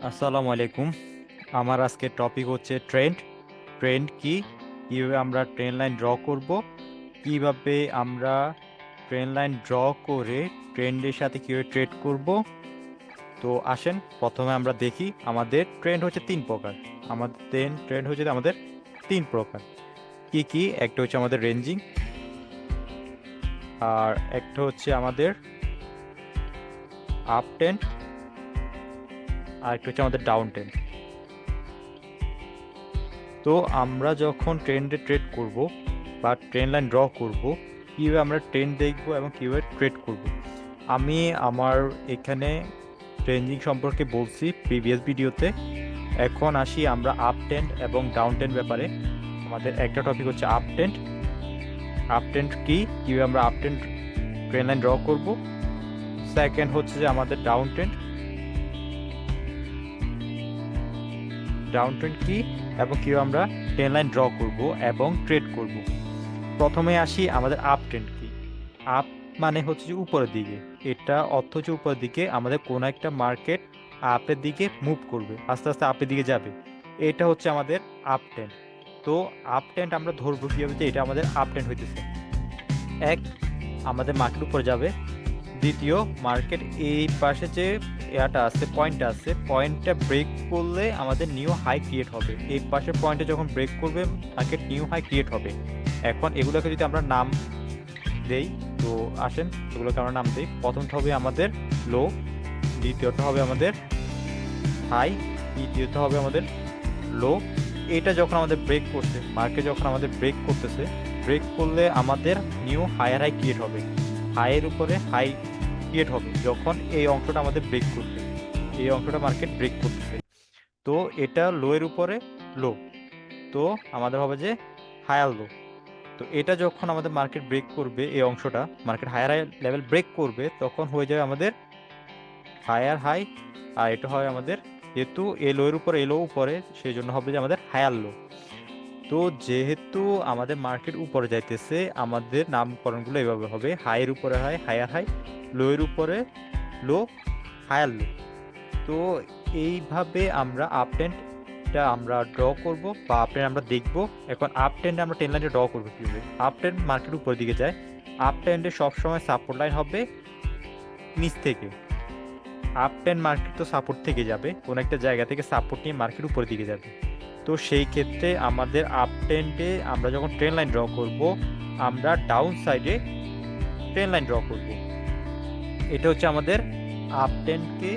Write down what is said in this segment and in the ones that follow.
আসসালামু আলাইকুম। আমার আজকে টপিক হচ্ছে ট্রেন্ড। ট্রেন্ড কি, কিভাবে আমরা ট্রেন লাইন ড্র করব, কিভাবে আমরা ট্রেন লাইন ড্র করে ট্রেন্ডের সাথে কিভাবে ট্রেড করব। তো আসেন প্রথমে আমরা দেখি আমাদের ট্রেন্ড হচ্ছে তিন প্রকার। আমাদের ট্রেন্ড হচ্ছে আমাদের তিন প্রকার। কি কি? একটা হচ্ছে আমাদের রেঞ্জিং, আর একটা হচ্ছে আমাদের আপ ট্রেন্ড, আর একটা হচ্ছে আমাদের ডাউন ট্রেন্ড। তো আমরা যখন ট্রেন্ডে ট্রেড করব বা ট্রেন লাইন ড্র করব, কীভাবে আমরা ট্রেন্ড দেখব এবং কীভাবে ট্রেড করব, আমি আমার এখানে ট্রেন্ডিং সম্পর্কে বলছি প্রিভিয়াস ভিডিওতে। এখন আসি আমরা আপ ট্রেন্ড এবং ডাউন ট্রেন্ড ব্যাপারে। আমাদের একটা টপিক হচ্ছে আপ ট্রেন্ড। আপ ট্রেন্ড কি, কীভাবে আমরা up trend train line draw করব। সেকেন্ড হচ্ছে যে আমাদের ডাউন ট্রেন্ড। ডাউন ট্রেন্ড কি এবং কীভাবে আমরা ট্রেন লাইন ড্র করব এবং ট্রেড করব। প্রথমে আসি আমাদের আপ ট্রেন্ড কি। আপ মানে হচ্ছে যে উপরের দিকে, এটা অর্থ হচ্ছে উপরের দিকে আমাদের কোনো একটা মার্কেট আপের দিকে মুভ করবে, আস্তে আস্তে আপের দিকে যাবে। এটা হচ্ছে আমাদের আপ ট্রেন্ড। তো আপ ট্রেন্ড আমরা ধরবো কীভাবে যে এটা আমাদের আপ ট্রেন্ড হইতেছে। এক, আমাদের মার্কেট উপরে যাবে। দ্বিতীয়, মার্কেট এই পাশে যে এটা আছে, পয়েন্টটা আছে, পয়েন্টটা ব্রেক করলে আমাদের নিউ হাই ক্রিয়েট হবে। এই পাশের পয়েন্টে যখন ব্রেক করবে মার্কেট নিউ হাই ক্রিয়েট হবে। এখন এগুলোকে যদি আমরা নাম দেই, তো আসেন এগুলোকে আমরা নাম দিই। প্রথমটা হবে আমাদের লো, দ্বিতীয়টা হবে আমাদের হাই, তৃতীয়টা হবে আমাদের লো। এটা যখন আমাদের ব্রেক করছে, মার্কেট যখন আমাদের ব্রেক করতেছে, ব্রেক করলে আমাদের নিউ হায়ার হাই ক্রিয়েট হবে। হাইয়ের উপরে হাই ক্রিয়েট হবে যখন এই অংশটা আমাদের ব্রেক করবে, এই অংশটা মার্কেট ব্রেক করতেছে। তো এটা লো এর উপরে লো, তো আমাদের হবে যে হায়ার লো। তো এটা যখন আমাদের মার্কেট ব্রেক করবে, এই অংশটা market higher high level break করবে, তখন হয়ে যাবে আমাদের হায়ার হাই। আর এটা হয় আমাদের, যেহেতু এ লো এর উপরে এলো উপরে, সেই জন্য হবে যে আমাদের হায়ার লো। তো যেহেতু আমাদের মার্কেট উপরে যাইতেছে, আমাদের নামকরণগুলো এভাবে হবে: হাইয়ের উপরে হাই, হায়ার হাই; লো এর উপরে লো, হায়ার লো। তো এইভাবে আমরা আপ ট্রেন্ডটা আমরা ড্র করব বা আপ ট্রেন্ড আমরা দেখব। এখন আপ ট্রেন্ডে আমরা ট্রেন লাইনে ড্র করবো কীভাবে? আপ ট্রেন্ড মার্কেট উপরের দিকে যায়, আপ ট্রেন্ডে সবসময় সাপোর্ট লাইন হবে নিচ থেকে। আপ ট্রেন্ড মার্কেট তো সাপোর্ট থেকে যাবে, কোনো একটা জায়গা থেকে সাপোর্ট নিয়ে মার্কেট উপরের দিকে যাবে। তো সেই ক্ষেত্রে আমাদের আপ ট্রেন্ডে আমরা যখন ট্রেন লাইন ড্র করব, আমরা ডাউন সাইডে ট্রেন লাইন ড্র করব। এটা হচ্ছে আমাদের আপ ট্রেন্ডকে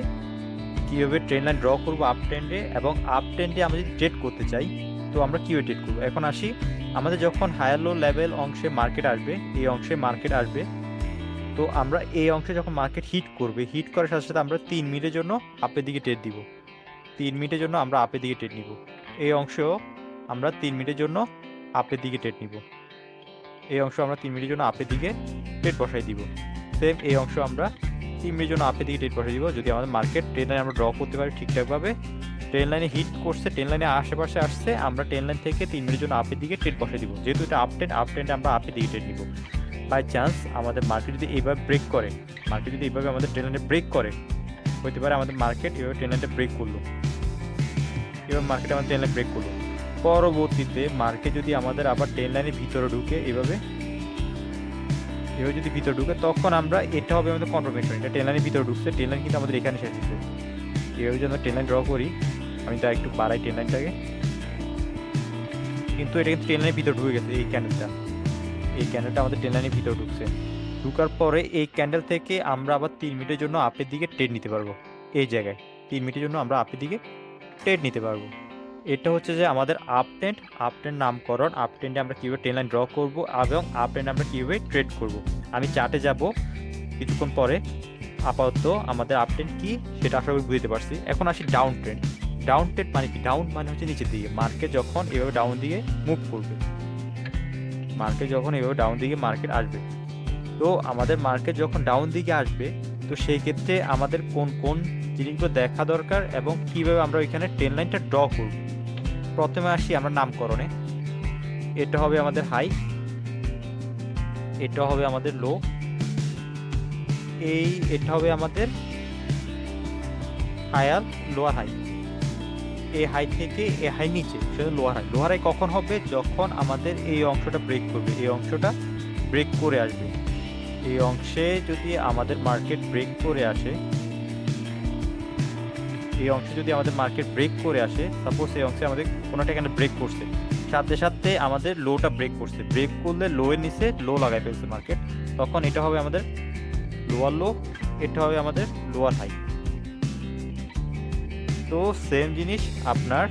কীভাবে ট্রেন লাইন ড্র করবো আপ ট্রেন্ডে, এবং আপ ট্রেন্ডে আমরা যদি ট্রেড করতে চাই তো আমরা কীভাবে ট্রেড করবো। এখন আসি, আমাদের যখন হায়ার লো লেভেল অংশে মার্কেট আসবে, এই অংশে মার্কেট আসবে, তো আমরা এই অংশে যখন মার্কেট হিট করবে, হিট করার সাথে সাথে আমরা 3 মিনিটের জন্য আপের দিকে ট্রেড দিব। 3 মিনিটের জন্য আমরা আপের দিকে ট্রেড নিব। এই অংশেও আমরা 3 মিনিটের জন্য আপের দিকে ট্রেড নিব। এই অংশ আমরা 3 মিনিটের জন্য আপের দিকে ট্রেড বসাই দিব। সেম এই অংশ আমরা 3 মিনিটের জন্য আপের দিকে ট্রেড বসাই দিব। যদি আমাদের মার্কেট ট্রেন লাইন আমরা ড্র করতে পারি ঠিকঠাকভাবে, ট্রেন লাইনে হিট করছে, ট্রেন লাইনে আশেপাশে আসছে, আমরা ট্রেন লাইন থেকে 3 মিনিটের জন্য আপের দিকে ট্রেড বসাই দিব। যেহেতু এটা আপ ট্রেন্ডে আমরা আপের দিকে ট্রেড নিব। বাই চান্স আমাদের মার্কেট যদি এইভাবে ব্রেক করে, মার্কেট যদি এইভাবে আমাদের ট্রেন লাইনে ব্রেক করে, হতে পারে আমাদের মার্কেট এভাবে ট্রেন লাইনটা ব্রেক করলো, এবার মার্কেট আমাদের ট্রেন লাইন ব্রেক করলো। পরবর্তীতে মার্কেট যদি আমাদের আবার ট্রেন লাইনের ভিতরে ঢুকে, এভাবে যদি ভিতরে ঢুকে, তখন আমরা, এটা হবে আমাদের কনফার্মেশন, এটা ট্রেন লাইনের ভিতরে ঢুকছে, ট্রেন লাইন কিন্তু আমাদের এখানে শেষ হচ্ছে। এভাবে যদি আমরা ট্রেন লাইন ড্র করি, আমি তার একটু বাড়াই ট্রেন লাইনটাকে, কিন্তু এটা কিন্তু ট্রেন লাইনের ভিতরে ঢুকে গেছে। এই ক্যান্ডেলটা আমাদের ট্রেন লাইনের ভিতরে ঢুকছে। ঢুকার পরে এই ক্যান্ডেল থেকে আমরা আবার 3 মিনিটের জন্য আপের দিকে ট্রেড নিতে পারবো। এই জায়গায় 3 মিনিটের জন্য আমরা আপের দিকে ট্রেড নিতে পারবো। এটা হচ্ছে যে আমাদের আপ ট্রেন্ড নামকরণ। আপ ট্রেন্ডে আমরা কীভাবে ট্রেন লাইন ড্র করবো এবং আপ ট্রেন্ডে আমরা কীভাবে ট্রেড করব। আমি চার্টে যাব কিছুক্ষণ পরে। আপাতত আমাদের আপ ট্রেন্ড কী সেটা আশা করি বুঝতে পারছি। এখন আসি ডাউন ট্রেন্ড। ডাউন ট্রেন্ড মানে কি? ডাউন মানে হচ্ছে নিচের দিকে, মার্কেট যখন এভাবে ডাউন দিকে মুভ করবে, মার্কেট যখন এভাবে ডাউন দিকে মার্কেট আসবে। তো আমাদের মার্কেট যখন ডাউন দিকে আসবে, তো সেই ক্ষেত্রে আমাদের কোন কোন জিনিসগুলো দেখা দরকার এবং কীভাবে আমরা ওইখানে ট্রেন লাইনটা ড্র করব। প্রথমে আসি আমরা নামকরণে। এটা হবে আমাদের হাই, এটা হবে আমাদের লো, এটা হবে আমাদের হায়ার, লোয়ার হাই। এ হাই থেকে এ হাই নিচে, সেটা লোয়ার হাই। লোয়ার হাই কখন হবে? যখন আমাদের এই অংশটা ব্রেক করবে, এই অংশটা ব্রেক করে আসবে। এই অংশে যদি আমাদের মার্কেট ব্রেক করে আসে, এই অংশে যদি আমাদের মার্কেট ব্রেক করে আসে, সাপোজ এই অংশে আমাদের কোনোটা এখানে ব্রেক করছে, সাথে সাথে আমাদের লোটা ব্রেক করছে, ব্রেক করলে লো এর নিচে লো লাগাই ফেলছে মার্কেট, তখন এটা হবে আমাদের লোয়ার লো, এটা হবে আমাদের লোয়ার হাই। তো সেম জিনিস আপনার,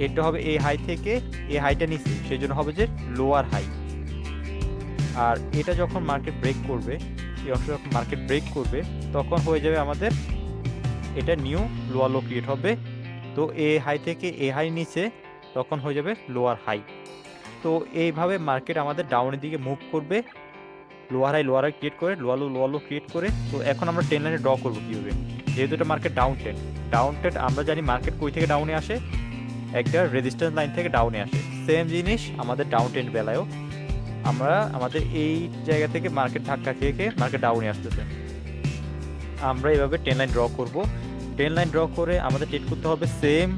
এটা হবে এই হাই থেকে এই হাইটা নিচে, সেই জন্য হবে যে লোয়ার হাই। আর এটা যখন মার্কেট ব্রেক করবে, এই অংশ যখন মার্কেট ব্রেক করবে, তখন হয়ে যাবে আমাদের এটা নিউ লোয়ার লো ক্রিয়েট হবে। তো এ হাই থেকে এ হাই নিচে, তখন হয়ে যাবে লোয়ার হাই। তো এইভাবে মার্কেট আমাদের ডাউনের দিকে মুভ করবে, লোয়ার হাই ক্রিয়েট করে, লোয়ার লো ক্রিয়েট করে। তো এখন আমরা ট্রেন লাইনে ড্র করবো কীভাবে? যেহেতু এটা মার্কেট ডাউন ট্রেন্ড, আমরা জানি মার্কেট কই থেকে ডাউনে আসে, একটা রেজিস্ট্যান্স লাইন থেকে ডাউনে আসে। সেম জিনিস আমাদের ডাউন ট্রেন্ড বেলায়ও, আমরা আমাদের এই জায়গা থেকে মার্কেট ধাক্কা খেয়ে খেয়ে মার্কেট ডাউনে আসতেছে। আমরা এভাবে ট্রেন লাইন ড্র করব। ট্রেন লাইন ড্র করে আমাদের ট্রেড করতে হবে সেম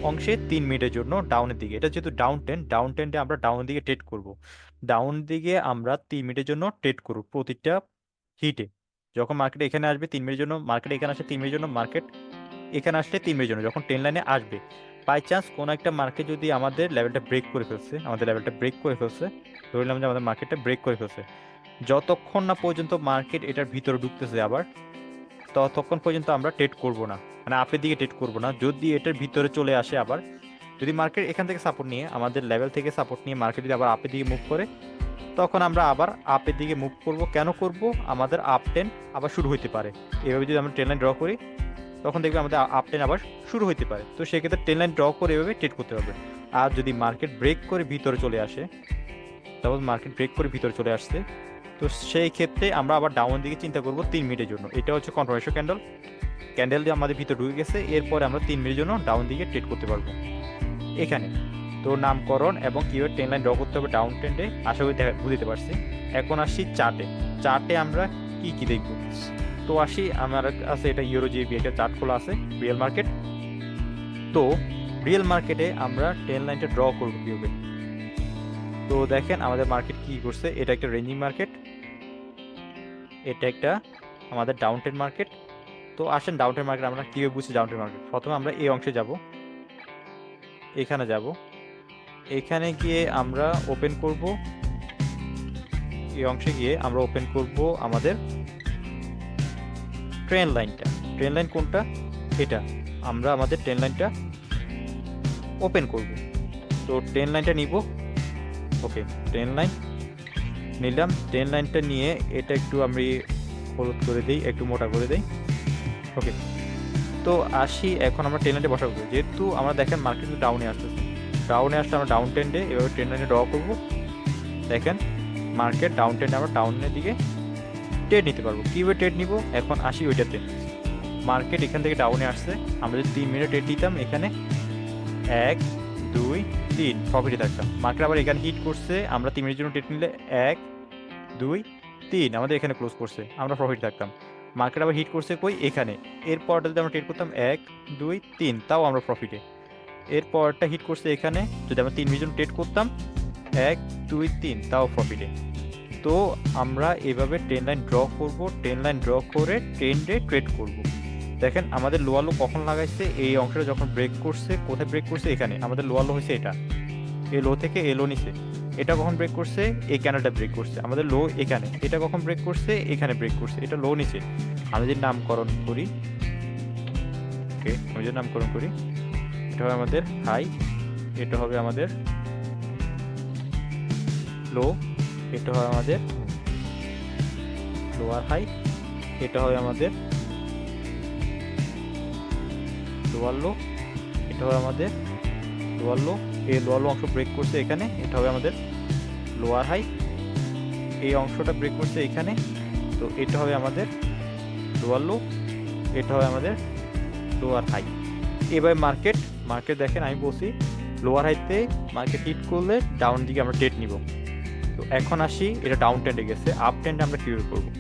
অংশে 3 মিনিটের জন্য ডাউনের দিকে। এটা যেহেতু ডাউন ট্রেন্ডে আমরা ডাউন দিকে ট্রেড করব। ডাউন দিকে আমরা 3 মিনিটের জন্য ট্রেড করব প্রতিটা হিটে। যখন মার্কেট এখানে আসবে 3 মিনিটের জন্য, মার্কেট এখানে আসে 3 মিনিটের জন্য, মার্কেট এখানে আসলে 3 মিনিটের জন্য, যখন ট্রেন লাইনে আসবে। বাই চান্স কোনো একটা মার্কেট যদি আমাদের লেভেলটা ব্রেক করে ফেলছে, ধরে নিলাম যে আমাদের মার্কেটটা ব্রেক করে ফেলছে, যতক্ষণ না পর্যন্ত মার্কেট এটার ভিতরে ঢুকতেছে আবার, ততক্ষণ পর্যন্ত আমরা ট্রেড করব না, মানে আপের দিকে ট্রেড করব না। যদি এটার ভিতরে চলে আসে আবার, যদি মার্কেট এখান থেকে সাপোর্ট নিয়ে, আমাদের লেভেল থেকে সাপোর্ট নিয়ে মার্কেট যদি আবার আপের দিকে মুভ করে, তখন আমরা আবার আপের দিকে মুভ করব। কেন করব? আমাদের আপ ট্রেন্ড আবার শুরু হইতে পারে। এভাবে যদি আমরা ট্রেন লাইন ড্র করি, তখন দেখবে আমাদের আপ ট্রেন্ড আবার শুরু হইতে পারে। তো সেক্ষেত্রে ট্রেন লাইন ড্র করে এভাবে ট্রেড করতে হবে। আর যদি মার্কেট ব্রেক করে ভিতরে চলে আসে, সাপোজ মার্কেট ব্রেক করে ভিতরে চলে আসছে, তো সেই ক্ষেত্রে আমরা আবার ডাউন দিকে চিন্তা করব 3 মিনিটের জন্য। এটা হচ্ছে কনফার্মেশন ক্যান্ডেল দিয়ে আমাদের ভিতরে ঢুকে গেছে, এরপরে আমরা 3 মিনিটের জন্য ডাউন দিকে ট্রেড করতে পারবো এখানে। তো নামকরণ এবং কিভাবে ট্রেন লাইন ড্র করতে হবে ডাউন ট্রেন্ডে আশা করি বুঝতে পারছি। এখন আসি চার্টে আমরা কি কি দেখব। তো আসি, আমার কাছে এটা ইউরো জিবি একটা চার্ট খোলা আছে, রিয়েল মার্কেট। তো রিয়েল মার্কেটে আমরা ট্রেন লাইনটা ড্র করবো কীভাবে? তো দেখেন আমাদের মার্কেট কি করছে, এটা একটা রেঞ্জিং মার্কেট, এটা একটা আমাদের ডাউন ট্রেন্ড মার্কেট। তো আসেন ডাউন ট্রেন্ড মার্কেট আমরা কীভাবে বুঝছি ডাউন ট্রেন্ড মার্কেট। প্রথমে আমরা এই অংশে যাব, এখানে যাব, এখানে গিয়ে আমরা ওপেন করব, এই অংশে গিয়ে আমরা ওপেন করব আমাদের ট্রেন লাইনটা। ট্রেন লাইন কোনটা? এটা। আমরা আমাদের ট্রেন লাইনটা ওপেন করব। তো ট্রেন লাইনটা নিব, ওকে ট্রেন লাইন নিলাম। ট্রেন লাইনটা নিয়ে এটা একটু আমি হলুদ করে দিই, একটু মোটা করে দিই, ওকে। তো আসি, এখন আমরা ট্রেন লাইনটা বসাবো। যেহেতু আমরা দেখেন মার্কেট ডাউনে আসতেছে, ডাউনে আসলে আমরা ডাউন ট্রেন্ডে এভাবে ট্রেন লাইনে ড্র করবো। দেখেন মার্কেট ডাউন ট্রেন্ডে আমরা ডাউনের দিকে ট্রেড নিতে পারবো। কীভাবে ট্রেড নিব? এখন আসি ওইটাতে। মার্কেট এখান থেকে ডাউনে আসছে, আমরা যদি 3 মিনিট ট্রেড নিতাম, এখানে 1 2 3 প্রফিটে থাকতাম। মার্কেট আবার এখানে হিট করছে, আমরা 3 মিনিটের জন্য ট্রেড নিলে 1 2 3 আমাদের এখানে ক্লোজ করছে, আমরা প্রফিট থাকতাম। মার্কেট আবার হিট করছে কই? এখানে। এরপরটা যদি আমরা ট্রেড করতাম 1 2 3, তাও আমরা প্রফিটে। এরপরটা হিট করছে এখানে, যদি আমরা 3 মিনিট জন্য ট্রেড করতাম 1 2 3, তাও প্রফিটে। তো আমরা এভাবে ট্রেন লাইন ড্র করব, ট্রেন লাইন ড্র করে ট্রেন্ডে ট্রেড করব। দেখেন আমাদের লোয়ার লো কখন লাগাইছে? এই অংশটা যখন ব্রেক করছে। কোথায় ব্রেক করছে? এখানে। আমাদের লোয়ার লো হয়েছে এটা, এই লো থেকে এই লো নিচে। এটা কখন ব্রেক করছে? এই ক্যান্ডেলটা ব্রেক করছে। আমাদের লো এখানে। এটা কখন ব্রেক করছে? এখানে ব্রেক করছে। এটা লো নিচে। আমি যদি নামকরণ করি, ওকে আমি যদি নামকরণ করি, এটা হবে আমাদের হাই, এটা হবে আমাদের লো, এটা হবে আমাদের লোয়ার হাই, এটা হবে আমাদের লোয়ার লো, এটা হবে আমাদের লোয়ার লো। এই লোয়ার লো অংশ ব্রেক করছে এখানে, এটা হবে আমাদের লোয়ার হাই। এই অংশটা ব্রেক করছে এখানে, তো এটা হবে আমাদের লোয়ার লো, এটা হবে আমাদের লোয়ার হাই। এবার মার্কেট দেখেন আমি বলছি লোয়ার হাইতে মার্কেট হিট করলে ডাউন দিকে আমরা ট্রেড নিব। তো এখন আসি, এটা ডাউন ট্রেন্ডে গেছে, আপ ট্রেন্ডে আমরা কীভাবে করবো?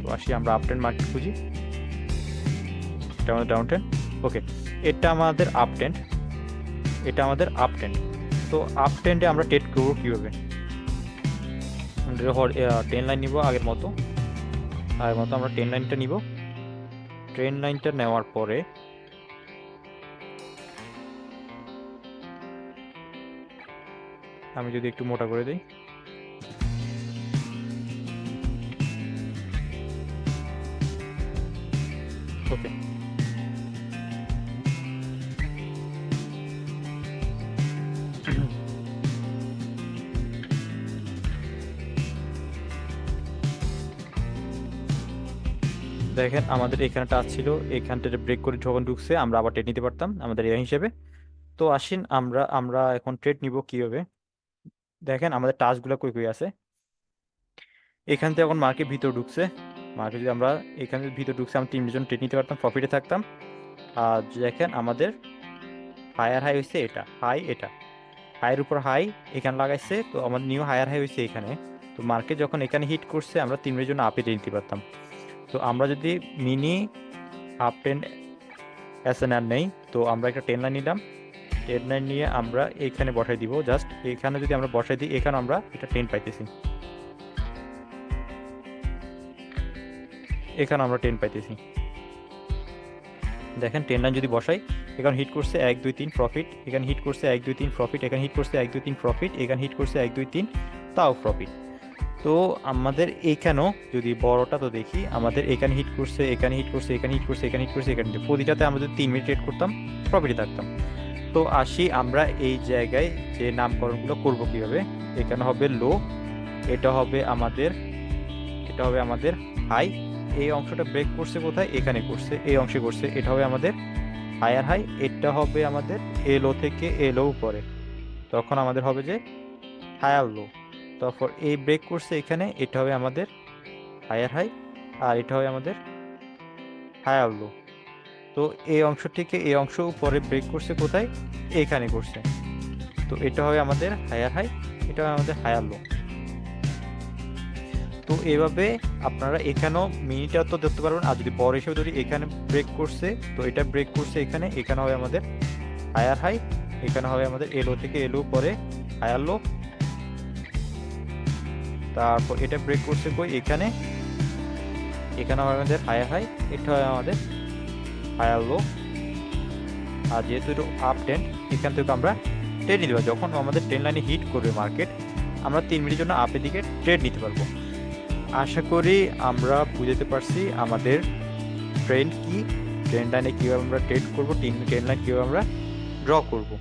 তো আসি আমরা আপ ট্রেন্ড মার্কেট খুঁজি, এটা আমাদের ডাউন ট্রেন্ড, ওকে এটা আমাদের আপ ট্রেন্ড। এটা আমাদের আপ ট্রেন্ড। তো আপ ট্রেন্ডে আমরা ট্রেড করবো কীভাবে? ট্রেন লাইন নিব আগের মতো আমরা ট্রেন লাইনটা নিব। ট্রেন লাইনটা নেওয়ার পরে আমি যদি একটু মোটা করে দিই, ওকে। দেখেন আমাদের এখানে টাচ ছিল, এখানটা ব্রেক করে যখন ঢুকছে আমরা আবার ট্রেড নিতে পারতাম আমাদের এরিয়া হিসেবে। তো আসেন আমরা আমরা এখন ট্রেড নিব কিভাবে। দেখেন আমাদের টাচগুলো কই কই আছে। এখান থেকে এখন মার্কেট ভিতর ঢুকছে, মার্কেট যদি আমরা এখানে ভিতর ঢুকছে আমরা 3 জন ট্রেড নিতে পারতাম, প্রফিটে থাকতাম। আর দেখেন আমাদের হায়ার হাই হয়েছে এটা, এটা হাইয়ের উপর হাই এখানে লাগাইছে, তো আমাদের নিউ হায়ার হাই হয়েছে এখানে। তো মার্কেট যখন এখানে হিট করছে আমরা 3 জন আপে নিতে পারতাম। তো আমরা যদি মিনি আপ ট্রেন্ড এসএনআর নেই, তো আমরা একটা ট্রেন লাইন নিলাম। ট্রেন লাইন নিয়ে আমরা এখানে বসাই দিব, জাস্ট এখানে যদি আমরা বসাই দিই এখানে আমরা এটা ট্রেন পাইতেছি, এখানে আমরা ট্রেন পাইতেছি। দেখেন ট্রেন লাইন যদি বসাই, এখানে হিট করছে 1 2 3 প্রফিট, এখানে হিট করছে 1 2 3 প্রফিট, এখানে হিট করছে 1 2 3 প্রফিট, এখানে হিট করছে 1 2 3 তাও প্রফিট। তো আমাদের এখানেও যদি বড়টা তো দেখি, আমাদের এখানে হিট করছে, এখানে হিট করছে, এখানে হিট করছে, এখানে হিট করছে, এখানে প্রতিটাতে আমরা যদি 3 মিনিট ট্রেড করতাম প্রফিটে থাকতাম। তো আসি আমরা এই জায়গায় যে নামকরণগুলো করব কিভাবে। এখানে হবে লো, এটা হবে আমাদের হাই। এই অংশটা ব্রেক করছে কোথায়? এখানে করছে, এই অংশে করছে, এটা হবে আমাদের হায়ার হাই। এটা হবে আমাদের এলো থেকে এলো উপরে, তখন আমাদের হবে যে হায়ার লো। তারপর এই ব্রেক করছে এখানে, এটা হবে আমাদের হায়ার হাই, আর এটা হবে আমাদের হায়ার লো। তো এই অংশ থেকে এই অংশ উপরে ব্রেক করছে কোথায়? এখানে করছে, তো এটা হবে আমাদের হায়ার হাই, এটা হবে আমাদের হায়ার লো। তো এভাবে আপনারা এখানেও মিনিটা তো ধরতে পারবেন, আর যদি বড় হিসেবে ধরি এখানে ব্রেক করছে, তো এটা ব্রেক করছে এখানে, এখানে হবে আমাদের হায়ার হাই, এখানে হবে আমাদের এলো থেকে এলো পরে হায়ার লো। তারপর এটা ব্রেক করছে কই? এখানে, এখানে হবে আমাদের হায়ার হাই, এটা হবে আমাদের হায়ার লো। আর যেহেতু এটা আপ ট্রেন্ড, এখান থেকে আমরা ট্রেড নিতে পারবো। যখন আমাদের ট্রেন লাইনে হিট করবে মার্কেট, আমরা 3 মিনিটের জন্য আপের দিকে ট্রেড নিতে পারবো। আশা করি আমরা বুঝতে পারছি আমাদের ট্রেন্ড কি, ট্রেন লাইনে কীভাবে আমরা ট্রেড করবো, ট্রেন লাইন কীভাবে আমরা ড্র করবো।